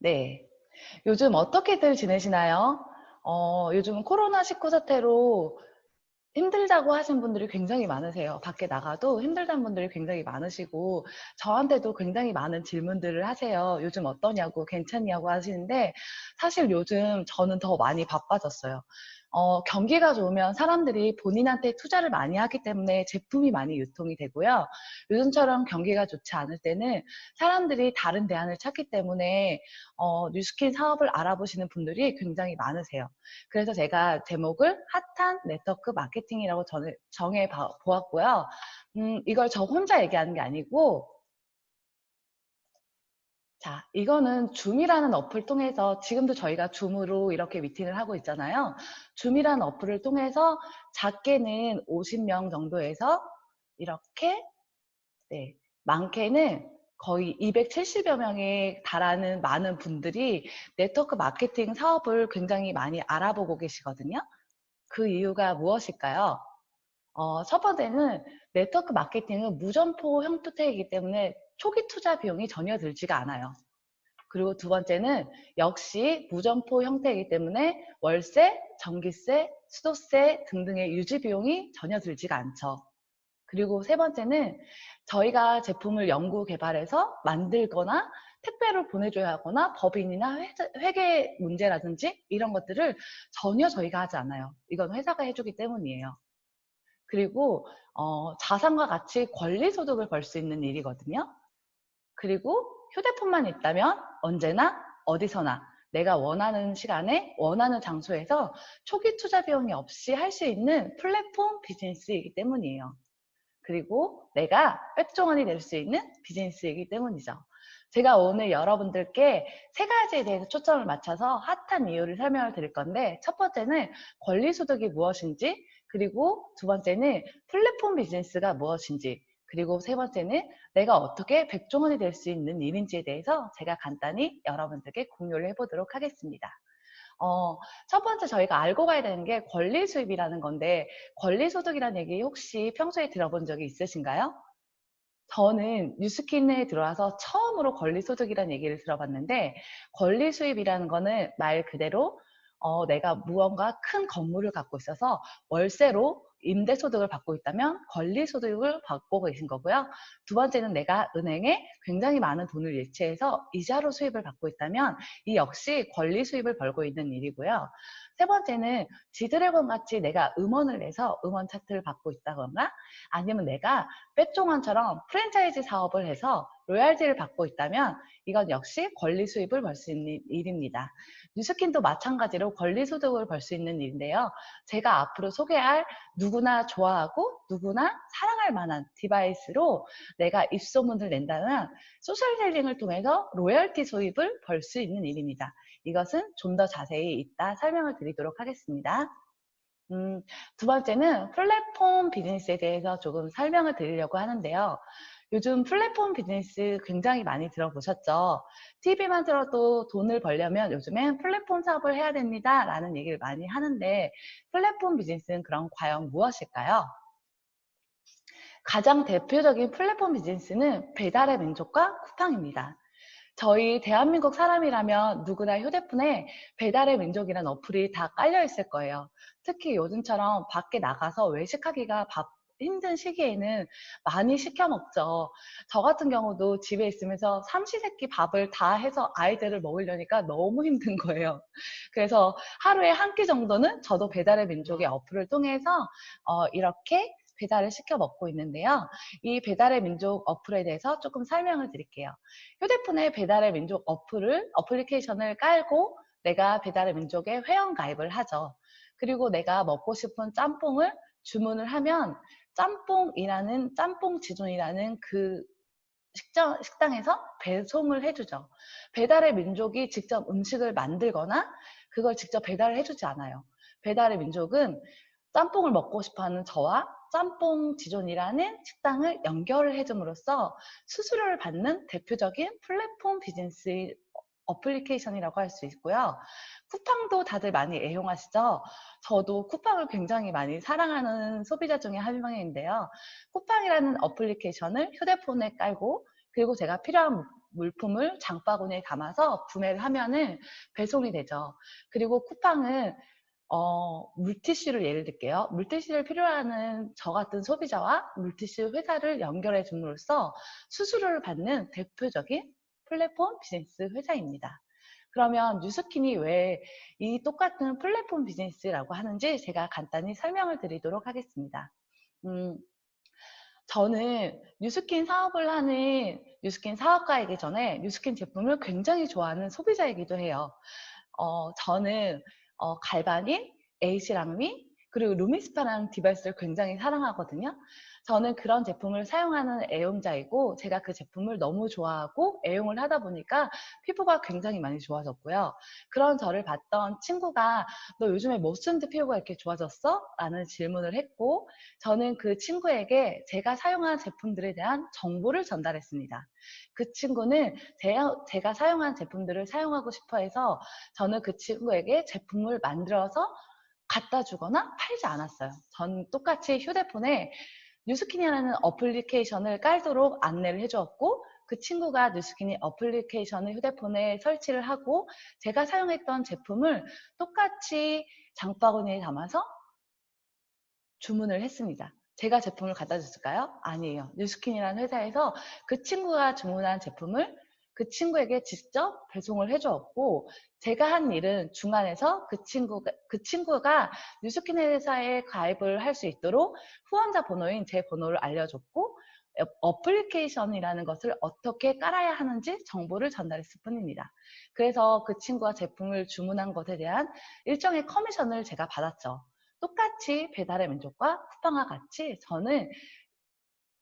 네. 요즘 어떻게들 지내시나요? 요즘 코로나19 사태로 힘들다고 하신 분들이 굉장히 많으세요. 밖에 나가도 힘들다는 분들이 굉장히 많으시고, 저한테도 굉장히 많은 질문들을 하세요. 요즘 어떠냐고, 괜찮냐고 하시는데, 사실 요즘 저는 더 많이 바빠졌어요. 경기가 좋으면 사람들이 본인한테 투자를 많이 하기 때문에 제품이 많이 유통이 되고요. 요즘처럼 경기가 좋지 않을 때는 사람들이 다른 대안을 찾기 때문에 뉴스킨 사업을 알아보시는 분들이 굉장히 많으세요. 그래서 제가 제목을 핫한 네트워크 마케팅이라고 정해 보았고요. 이걸 저 혼자 얘기하는 게 아니고, 자, 이거는 줌이라는 어플 통해서 지금도 저희가 줌으로 이렇게 미팅을 하고 있잖아요. 줌이라는 어플을 통해서 작게는 50명 정도에서 이렇게, 네, 많게는 거의 270여 명에 달하는 많은 분들이 네트워크 마케팅 사업을 굉장히 많이 알아보고 계시거든요. 그 이유가 무엇일까요? 첫 번째는 네트워크 마케팅은 무점포 형태이기 때문에 초기 투자 비용이 전혀 들지가 않아요. 그리고 두 번째는 역시 무점포 형태이기 때문에 월세, 전기세, 수도세 등등의 유지 비용이 전혀 들지가 않죠. 그리고 세 번째는 저희가 제품을 연구 개발해서 만들거나 택배로 보내줘야 하거나 법인이나 회계 문제라든지 이런 것들을 전혀 저희가 하지 않아요. 이건 회사가 해주기 때문이에요. 그리고 자산과 같이 권리소득을 벌 수 있는 일이거든요. 그리고 휴대폰만 있다면 언제나 어디서나 내가 원하는 시간에 원하는 장소에서 초기 투자 비용이 없이 할 수 있는 플랫폼 비즈니스이기 때문이에요. 그리고 내가 백종원이 될 수 있는 비즈니스이기 때문이죠. 제가 오늘 여러분들께 세 가지에 대해서 초점을 맞춰서 핫한 이유를 설명을 드릴 건데, 첫 번째는 권리소득이 무엇인지, 그리고 두 번째는 플랫폼 비즈니스가 무엇인지, 그리고 세 번째는 내가 어떻게 백종원이 될 수 있는 일인지에 대해서 제가 간단히 여러분들께 공유를 해보도록 하겠습니다. 첫 번째 저희가 알고 가야 되는 게 권리 수입이라는 건데, 권리 소득이라는 얘기 혹시 평소에 들어본 적이 있으신가요? 저는 뉴스킨에 들어와서 처음으로 권리 소득이라는 얘기를 들어봤는데, 권리 수입이라는 거는 말 그대로 내가 무언가 큰 건물을 갖고 있어서 월세로 임대소득을 받고 있다면 권리소득을 받고 계신 거고요. 두 번째는 내가 은행에 굉장히 많은 돈을 예치해서 이자로 수입을 받고 있다면 이 역시 권리수입을 벌고 있는 일이고요. 세 번째는 지드래곤 같이 내가 음원을 내서 음원 차트를 받고 있다거나 아니면 내가 백종원처럼 프랜차이즈 사업을 해서 로얄티를 받고 있다면 이건 역시 권리 수입을 벌 수 있는 일입니다. 뉴스킨도 마찬가지로 권리 소득을 벌 수 있는 일인데요. 제가 앞으로 소개할 누구나 좋아하고 누구나 사랑할 만한 디바이스로 내가 입소문을 낸다면 소셜셀링을 통해서 로열티 수입을 벌 수 있는 일입니다. 이것은 좀 더 자세히 이따 설명을 드리도록 하겠습니다. 두 번째는 플랫폼 비즈니스에 대해서 조금 설명을 드리려고 하는데요. 요즘 플랫폼 비즈니스 굉장히 많이 들어보셨죠? TV만 들어도 돈을 벌려면 요즘엔 플랫폼 사업을 해야 됩니다. 라는 얘기를 많이 하는데 플랫폼 비즈니스는 그럼 과연 무엇일까요? 가장 대표적인 플랫폼 비즈니스는 배달의 민족과 쿠팡입니다. 저희 대한민국 사람이라면 누구나 휴대폰에 배달의 민족이라는 어플이 다 깔려 있을 거예요. 특히 요즘처럼 밖에 나가서 외식하기가 힘든 시기에는 많이 시켜 먹죠. 저 같은 경우도 집에 있으면서 삼시세끼 밥을 다 해서 아이들을 먹으려니까 너무 힘든 거예요. 그래서 하루에 한 끼 정도는 저도 배달의 민족의 어플을 통해서 이렇게 배달을 시켜 먹고 있는데요. 이 배달의 민족 어플에 대해서 조금 설명을 드릴게요. 휴대폰에 배달의 민족 어플리케이션을 깔고 내가 배달의 민족에 회원 가입을 하죠. 그리고 내가 먹고 싶은 짬뽕을 주문을 하면 짬뽕 지존이라는 그 식당에서 배송을 해주죠. 배달의 민족이 직접 음식을 만들거나 그걸 직접 배달을 해주지 않아요. 배달의 민족은 짬뽕을 먹고 싶어하는 저와 짬뽕 지존이라는 식당을 연결을 해줌으로써 수수료를 받는 대표적인 플랫폼 비즈니스 어플리케이션이라고 할 수 있고요. 쿠팡도 다들 많이 애용하시죠? 저도 쿠팡을 굉장히 많이 사랑하는 소비자 중에 한 명인데요. 쿠팡이라는 어플리케이션을 휴대폰에 깔고 그리고 제가 필요한 물품을 장바구니에 담아서 구매를 하면은 배송이 되죠. 그리고 쿠팡은 물티슈를 예를 들게요. 물티슈를 필요로 하는 저 같은 소비자와 물티슈 회사를 연결해 줌으로써 수수료를 받는 대표적인 플랫폼 비즈니스 회사입니다. 그러면 뉴스킨이 왜 이 똑같은 플랫폼 비즈니스라고 하는지 제가 간단히 설명을 드리도록 하겠습니다. 저는 뉴스킨 사업을 하는 뉴스킨 사업가이기 전에 뉴스킨 제품을 굉장히 좋아하는 소비자이기도 해요. 저는 갈바닌, 에이시랑미, 그리고 루미스파라는 디바이스를 굉장히 사랑하거든요. 저는 그런 제품을 사용하는 애용자이고 제가 그 제품을 너무 좋아하고 애용을 하다 보니까 피부가 굉장히 많이 좋아졌고요. 그런 저를 봤던 친구가 너 요즘에 뭐 쓰는데 피부가 이렇게 좋아졌어? 라는 질문을 했고 저는 그 친구에게 제가 사용한 제품들에 대한 정보를 전달했습니다. 그 친구는 제가 사용한 제품들을 사용하고 싶어 해서 저는 그 친구에게 제품을 만들어서 갖다 주거나 팔지 않았어요. 전 똑같이 휴대폰에 뉴스킨이라는 어플리케이션을 깔도록 안내를 해주었고 그 친구가 뉴스킨이 어플리케이션을 휴대폰에 설치를 하고 제가 사용했던 제품을 똑같이 장바구니에 담아서 주문을 했습니다. 제가 제품을 갖다 줬을까요? 아니에요. 뉴스킨이라는 회사에서 그 친구가 주문한 제품을 그 친구에게 직접 배송을 해주었고 제가 한 일은 중간에서 그 친구가 뉴스킨 회사에 가입을 할 수 있도록 후원자 번호인 제 번호를 알려줬고 어플리케이션이라는 것을 어떻게 깔아야 하는지 정보를 전달했을 뿐입니다. 그래서 그 친구가 제품을 주문한 것에 대한 일정의 커미션을 제가 받았죠. 똑같이 배달의 민족과 쿠팡과 같이 저는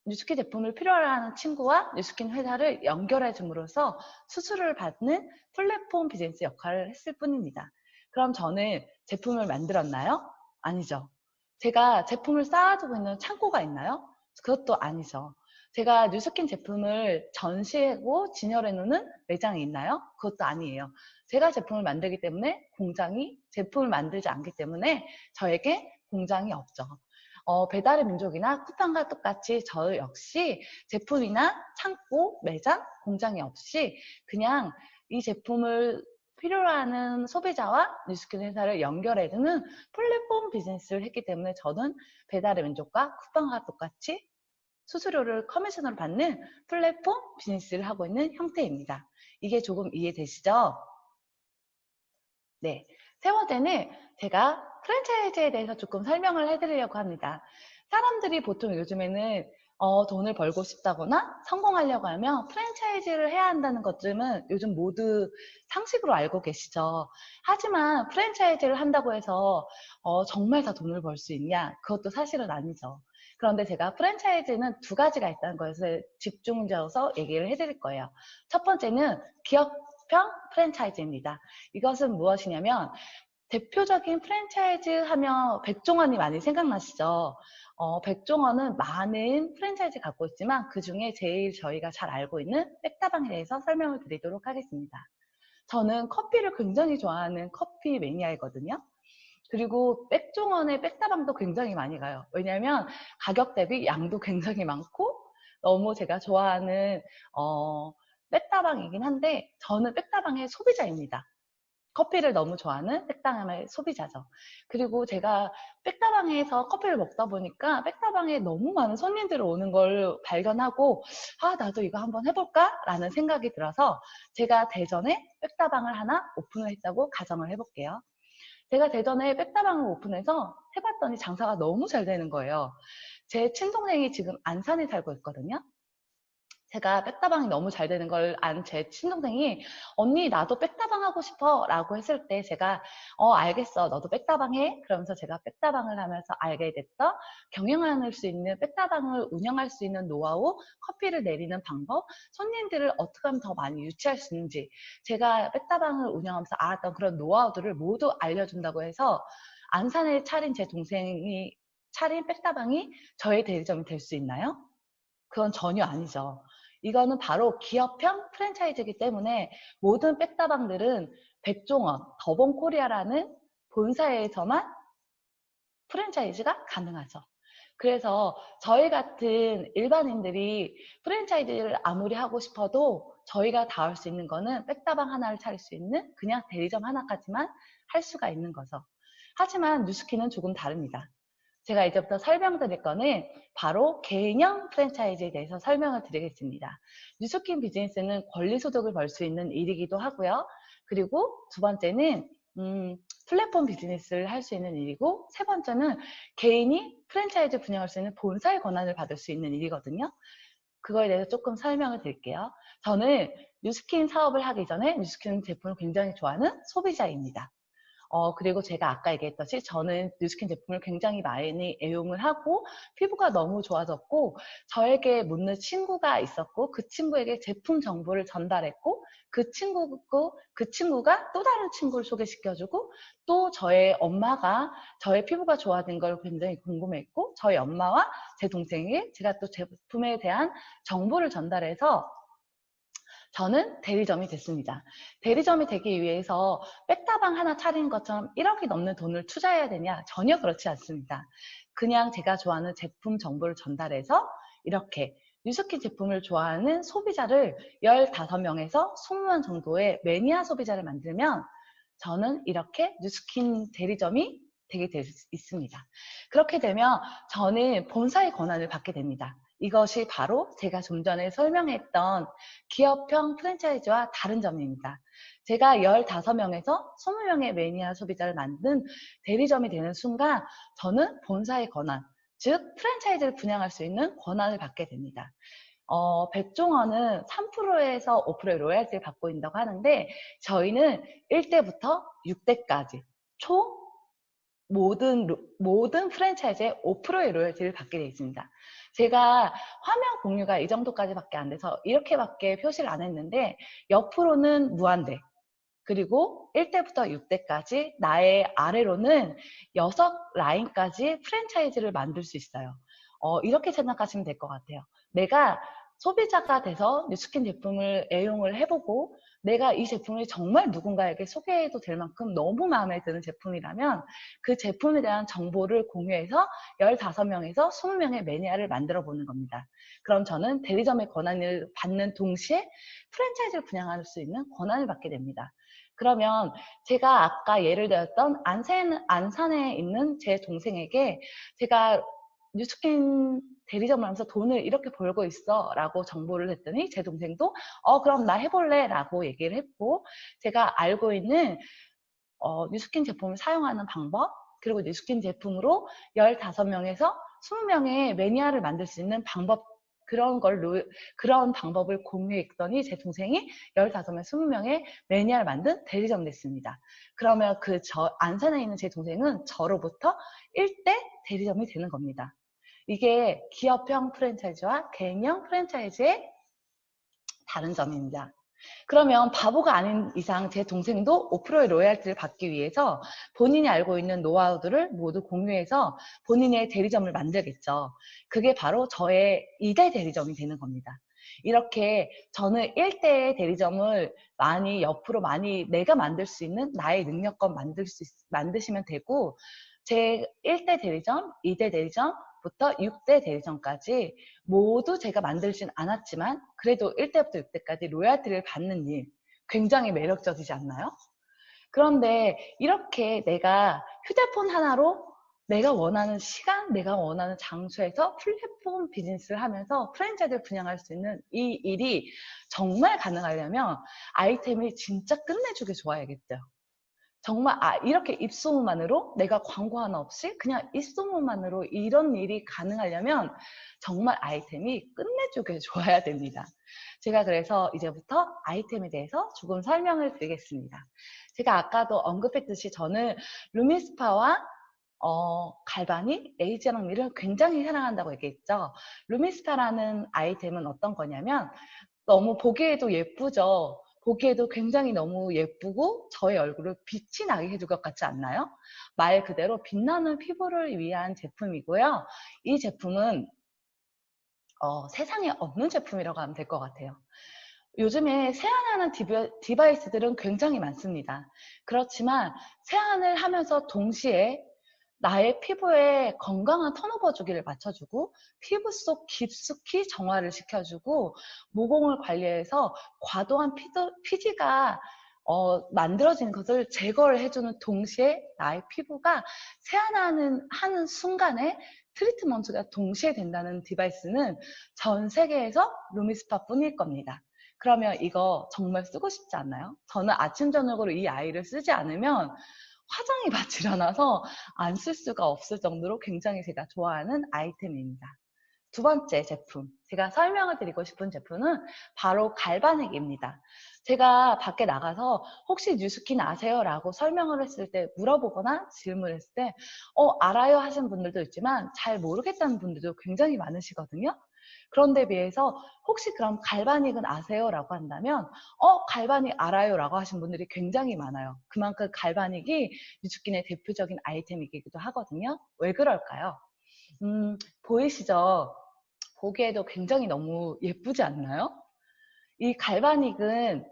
뉴스킨 제품을 필요로 하는 친구와 뉴스킨 회사를 연결해 줌으로써 수수료를 받는 플랫폼 비즈니스 역할을 했을 뿐입니다. 그럼 저는 제품을 만들었나요? 아니죠. 제가 제품을 쌓아두고 있는 창고가 있나요? 그것도 아니죠. 제가 뉴스킨 제품을 전시하고 진열해 놓는 매장이 있나요? 그것도 아니에요. 제가 제품을 만들기 때문에 공장이 제품을 만들지 않기 때문에 저에게 공장이 없죠. 배달의 민족이나 쿠팡과 똑같이 저 역시 제품이나 창고, 매장, 공장이 없이 그냥 이 제품을 필요로 하는 소비자와 뉴스킨 회사를 연결해주는 플랫폼 비즈니스를 했기 때문에 저는 배달의 민족과 쿠팡과 똑같이 수수료를 커미션으로 받는 플랫폼 비즈니스를 하고 있는 형태입니다. 이게 조금 이해되시죠? 네. 세 번째는 제가 프랜차이즈에 대해서 조금 설명을 해드리려고 합니다. 사람들이 보통 요즘에는 돈을 벌고 싶다거나 성공하려고 하면 프랜차이즈를 해야 한다는 것쯤은 요즘 모두 상식으로 알고 계시죠. 하지만 프랜차이즈를 한다고 해서 정말 다 돈을 벌 수 있냐? 그것도 사실은 아니죠. 그런데 제가 프랜차이즈는 두 가지가 있다는 것을 집중적으로 얘기를 해드릴 거예요. 첫 번째는 기업형 프랜차이즈입니다. 이것은 무엇이냐면 대표적인 프랜차이즈 하면 백종원이 많이 생각나시죠? 백종원은 많은 프랜차이즈 갖고 있지만 그 중에 제일 저희가 잘 알고 있는 백다방에 대해서 설명을 드리도록 하겠습니다. 저는 커피를 굉장히 좋아하는 커피 매니아이거든요. 그리고 백종원의 백다방도 굉장히 많이 가요. 왜냐하면 가격 대비 양도 굉장히 많고 너무 제가 좋아하는 백다방이긴 한데 저는 백다방의 소비자입니다. 커피를 너무 좋아하는 백다방의 소비자죠. 그리고 제가 백다방에서 커피를 먹다 보니까 백다방에 너무 많은 손님들이 오는 걸 발견하고 나도 이거 한번 해볼까? 라는 생각이 들어서 제가 대전에 백다방을 하나 오픈을 했다고 가정을 해볼게요. 제가 대전에 백다방을 오픈해서 해봤더니 장사가 너무 잘 되는 거예요. 제 친동생이 지금 안산에 살고 있거든요. 제가 백다방이 너무 잘 되는 걸 안 제 친동생이 언니 나도 백다방 하고 싶어 라고 했을 때 제가 알겠어 너도 백다방 해 그러면서 제가 백다방을 하면서 알게 됐던 경영할 수 있는 백다방을 운영할 수 있는 노하우 커피를 내리는 방법 손님들을 어떻게 하면 더 많이 유치할 수 있는지 제가 백다방을 운영하면서 알았던 그런 노하우들을 모두 알려준다고 해서 안산에 차린 제 동생이 차린 백다방이 저의 대리점이 될 수 있나요? 그건 전혀 아니죠. 이거는 바로 기업형 프랜차이즈이기 때문에 모든 백다방들은 백종원, 더본코리아라는 본사에서만 프랜차이즈가 가능하죠. 그래서 저희 같은 일반인들이 프랜차이즈를 아무리 하고 싶어도 저희가 닿을 수 있는 거는 백다방 하나를 차릴 수 있는 그냥 대리점 하나까지만 할 수가 있는 거죠. 하지만 뉴스킨은 조금 다릅니다. 제가 이제부터 설명드릴 거는 바로 개인형 프랜차이즈에 대해서 설명을 드리겠습니다. 뉴스킨 비즈니스는 권리소득을 벌 수 있는 일이기도 하고요. 그리고 두 번째는 플랫폼 비즈니스를 할 수 있는 일이고, 세 번째는 개인이 프랜차이즈 분양할 수 있는 본사의 권한을 받을 수 있는 일이거든요. 그거에 대해서 조금 설명을 드릴게요. 저는 뉴스킨 사업을 하기 전에 뉴스킨 제품을 굉장히 좋아하는 소비자입니다. 그리고 제가 아까 얘기했듯이 저는 뉴스킨 제품을 굉장히 많이 애용을 하고 피부가 너무 좋아졌고, 저에게 묻는 친구가 있었고 그 친구에게 제품 정보를 전달했고, 그 친구가 또 다른 친구를 소개시켜주고, 또 저의 엄마가 저의 피부가 좋아진 걸 굉장히 궁금했고, 저희 엄마와 제 동생에게 제가 또 제품에 대한 정보를 전달해서 저는 대리점이 됐습니다. 대리점이 되기 위해서 백다방 하나 차리는 것처럼 1억이 넘는 돈을 투자해야 되냐? 전혀 그렇지 않습니다. 그냥 제가 좋아하는 제품 정보를 전달해서 이렇게 뉴스킨 제품을 좋아하는 소비자를 15명에서 20명 정도의 매니아 소비자를 만들면 저는 이렇게 뉴스킨 대리점이 되게 될 수 있습니다. 그렇게 되면 저는 본사의 권한을 받게 됩니다. 이것이 바로 제가 좀 전에 설명했던 기업형 프랜차이즈와 다른 점입니다. 제가 15명에서 20명의 매니아 소비자를 만든 대리점이 되는 순간 저는 본사의 권한, 즉 프랜차이즈를 분양할 수 있는 권한을 받게 됩니다. 백종원은 3%에서 5%의 로얄티를 받고 있다고 하는데, 저희는 1대부터 6대까지 총 모든 프랜차이즈에 5%의 로열티를 받게 되어 있습니다. 제가 화면 공유가 이 정도까지밖에 안 돼서 이렇게밖에 표시를 안 했는데, 옆으로는 무한대, 그리고 1대부터 6대까지 나의 아래로는 6라인까지 프랜차이즈를 만들 수 있어요. 이렇게 생각하시면 될 것 같아요. 내가 소비자가 돼서 뉴스킨 제품을 애용을 해보고 내가 이 제품을 정말 누군가에게 소개해도 될 만큼 너무 마음에 드는 제품이라면 그 제품에 대한 정보를 공유해서 15명에서 20명의 매니아를 만들어 보는 겁니다. 그럼 저는 대리점의 권한을 받는 동시에 프랜차이즈를 분양할 수 있는 권한을 받게 됩니다. 그러면 제가 아까 예를 들었던 안산에 있는 제 동생에게 제가 뉴스킨 대리점을 하면서 돈을 이렇게 벌고 있어 라고 정보를 했더니 제 동생도 그럼 나 해볼래 라고 얘기를 했고, 제가 알고 있는 뉴스킨 제품을 사용하는 방법, 그리고 뉴스킨 제품으로 15명에서 20명의 매니아를 만들 수 있는 방법, 그런 방법을 공유했더니 제 동생이 15명, 20명의 매니아를 만든 대리점 됐습니다. 그러면 안산에 있는 제 동생은 저로부터 1대 대리점이 되는 겁니다. 이게 기업형 프랜차이즈와 개인형 프랜차이즈의 다른 점입니다. 그러면 바보가 아닌 이상 제 동생도 5%의 로얄티를 받기 위해서 본인이 알고 있는 노하우들을 모두 공유해서 본인의 대리점을 만들겠죠. 그게 바로 저의 2대 대리점이 되는 겁니다. 이렇게 저는 1대의 대리점을 옆으로 내가 만들 수 있는 나의 능력껏 만드시면 되고, 제 1대 대리점, 2대 대리점, 부터 6대 대리점까지 모두 제가 만들진 않았지만 그래도 1대부터 6대까지 로얄티를 받는 일, 굉장히 매력적이지 않나요? 그런데 이렇게 내가 휴대폰 하나로 내가 원하는 시간, 내가 원하는 장소에서 플랫폼 비즈니스를 하면서 프랜차이즈를 분양할 수 있는 이 일이 정말 가능하려면 아이템이 진짜 끝내주게 좋아야겠죠. 정말 이렇게 입소문만으로, 내가 광고 하나 없이 그냥 입소문만으로 이런 일이 가능하려면 정말 아이템이 끝내주게 좋아야 됩니다. 제가 그래서 이제부터 아이템에 대해서 조금 설명을 드리겠습니다. 제가 아까도 언급했듯이 저는 루미스파와 갈바닉, 에이지랑미를 굉장히 사랑한다고 얘기했죠. 루미스파라는 아이템은 어떤 거냐면 너무 보기에도 예쁘죠. 보기에도 굉장히 너무 예쁘고 저의 얼굴을 빛이 나게 해줄 것 같지 않나요? 말 그대로 빛나는 피부를 위한 제품이고요. 이 제품은 세상에 없는 제품이라고 하면 될 것 같아요. 요즘에 세안하는 디바이스들은 굉장히 많습니다. 그렇지만 세안을 하면서 동시에 나의 피부에 건강한 턴오버 주기를 맞춰주고 피부 속 깊숙이 정화를 시켜주고 모공을 관리해서 과도한 피지가 만들어지는 것을 제거를 해주는 동시에 나의 피부가 하는 순간에 트리트먼트가 동시에 된다는 디바이스는 전 세계에서 루미스파 뿐일 겁니다. 그러면 이거 정말 쓰고 싶지 않나요? 저는 아침 저녁으로 이 아이를 쓰지 않으면 화장이 마치 않아서 안 쓸 수가 없을 정도로 굉장히 제가 좋아하는 아이템입니다. 두 번째 제품, 제가 설명을 드리고 싶은 제품은 바로 갈바닉입니다. 제가 밖에 나가서 혹시 뉴스킨 아세요? 라고 설명을 했을 때 물어보거나 질문을 했을 때 알아요 하시는 분들도 있지만 잘 모르겠다는 분들도 굉장히 많으시거든요. 그런데 비해서 혹시 그럼 갈바닉은 아세요? 라고 한다면 갈바닉 알아요 라고 하신 분들이 굉장히 많아요. 그만큼 갈바닉이 뉴스킨의 대표적인 아이템이기도 하거든요. 왜 그럴까요? 보이시죠? 보기에도 굉장히 너무 예쁘지 않나요? 이 갈바닉은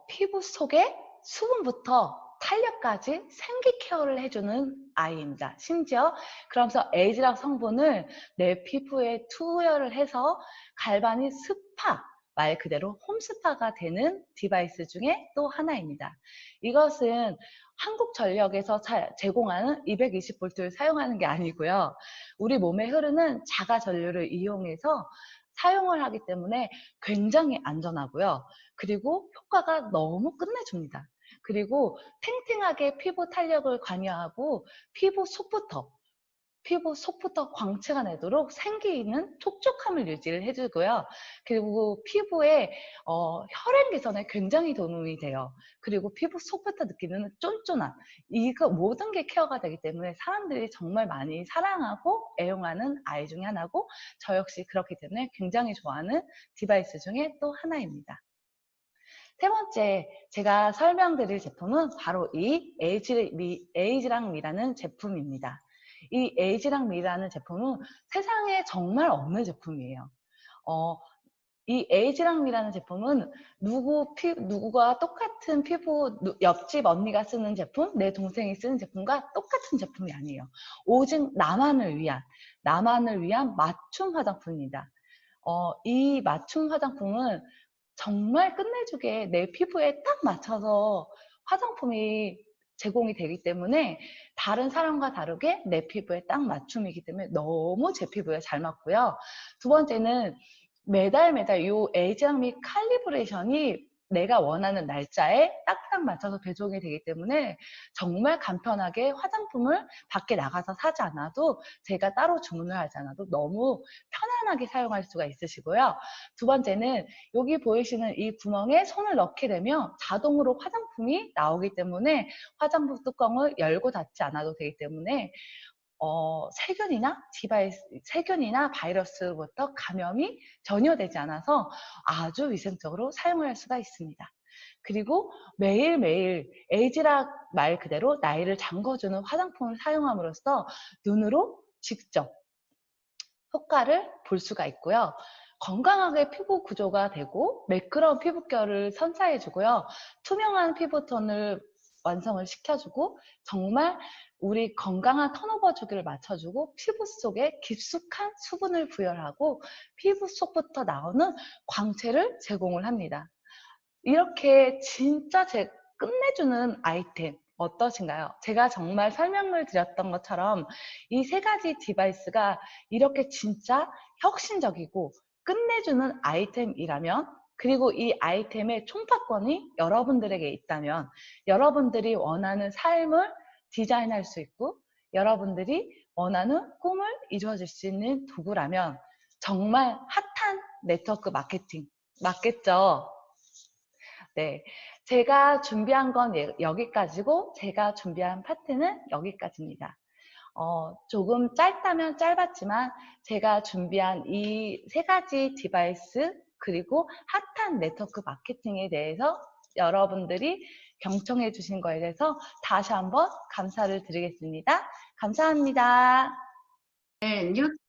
피부 속에 수분부터 탄력까지 생기 케어를 해주는 아이입니다. 심지어 그러면서 에이지락 성분을 내 피부에 투여를 해서 갈바닉 스파, 말 그대로 홈스파가 되는 디바이스 중에 또 하나입니다. 이것은 한국전력에서 제공하는 220V를 사용하는 게 아니고요. 우리 몸에 흐르는 자가전류를 이용해서 사용을 하기 때문에 굉장히 안전하고요. 그리고 효과가 너무 끝내줍니다. 그리고 탱탱하게 피부 탄력을 관여하고 피부 속부터 광채가 나도록 생기 있는 촉촉함을 유지를 해주고요. 그리고 피부에 혈행 개선에 굉장히 도움이 돼요. 그리고 피부 속부터 느끼는 쫀쫀함, 이거 모든 게 케어가 되기 때문에 사람들이 정말 많이 사랑하고 애용하는 아이 중에 하나고 저 역시 그렇기 때문에 굉장히 좋아하는 디바이스 중에 또 하나입니다. 세 번째 제가 설명드릴 제품은 바로 이 에이지랑 미라는 제품입니다. 이 에이지랑 미라는 제품은 세상에 정말 없는 제품이에요. 이 에이지랑 미라는 제품은 누구가 똑같은 피부, 옆집 언니가 쓰는 제품, 내 동생이 쓰는 제품과 똑같은 제품이 아니에요. 오직 나만을 위한 맞춤 화장품입니다. 이 맞춤 화장품은 정말 끝내주게 내 피부에 딱 맞춰서 화장품이 제공이 되기 때문에 다른 사람과 다르게 내 피부에 딱 맞춤이기 때문에 너무 제 피부에 잘 맞고요. 두 번째는 매달 이 에이지랑 미 칼리브레이션이 내가 원하는 날짜에 딱딱 맞춰서 배송이 되기 때문에 정말 간편하게 화장품을 밖에 나가서 사지 않아도 제가 따로 주문을 하지 않아도 너무 편안하게 사용할 수가 있으시고요. 두 번째는 여기 보이시는 이 구멍에 손을 넣게 되면 자동으로 화장품이 나오기 때문에 화장품 뚜껑을 열고 닫지 않아도 되기 때문에 세균이나 바이러스부터 감염이 전혀 되지 않아서 아주 위생적으로 사용할 수가 있습니다. 그리고 매일매일 에이지락 말 그대로 나이를 잠궈주는 화장품을 사용함으로써 눈으로 직접 효과를 볼 수가 있고요. 건강하게 피부 구조가 되고 매끄러운 피부결을 선사해주고요. 투명한 피부톤을 완성을 시켜주고 정말 우리 건강한 턴오버 주기를 맞춰주고 피부 속에 깊숙한 수분을 부여하고 피부 속부터 나오는 광채를 제공을 합니다. 이렇게 진짜 끝내주는 아이템 어떠신가요? 제가 정말 설명을 드렸던 것처럼 이 세 가지 디바이스가 이렇게 진짜 혁신적이고 끝내주는 아이템이라면 그리고 이 아이템의 총파권이 여러분들에게 있다면 여러분들이 원하는 삶을 디자인할 수 있고 여러분들이 원하는 꿈을 이루어질 수 있는 도구라면 정말 핫한 네트워크 마케팅 맞겠죠? 네, 제가 준비한 건 여기까지고 제가 준비한 파트는 여기까지입니다. 조금 짧다면 짧았지만 제가 준비한 이 세 가지 디바이스 그리고 핫한 네트워크 마케팅에 대해서 여러분들이 경청해 주신 거에 대해서 다시 한번 감사를 드리겠습니다. 감사합니다. And you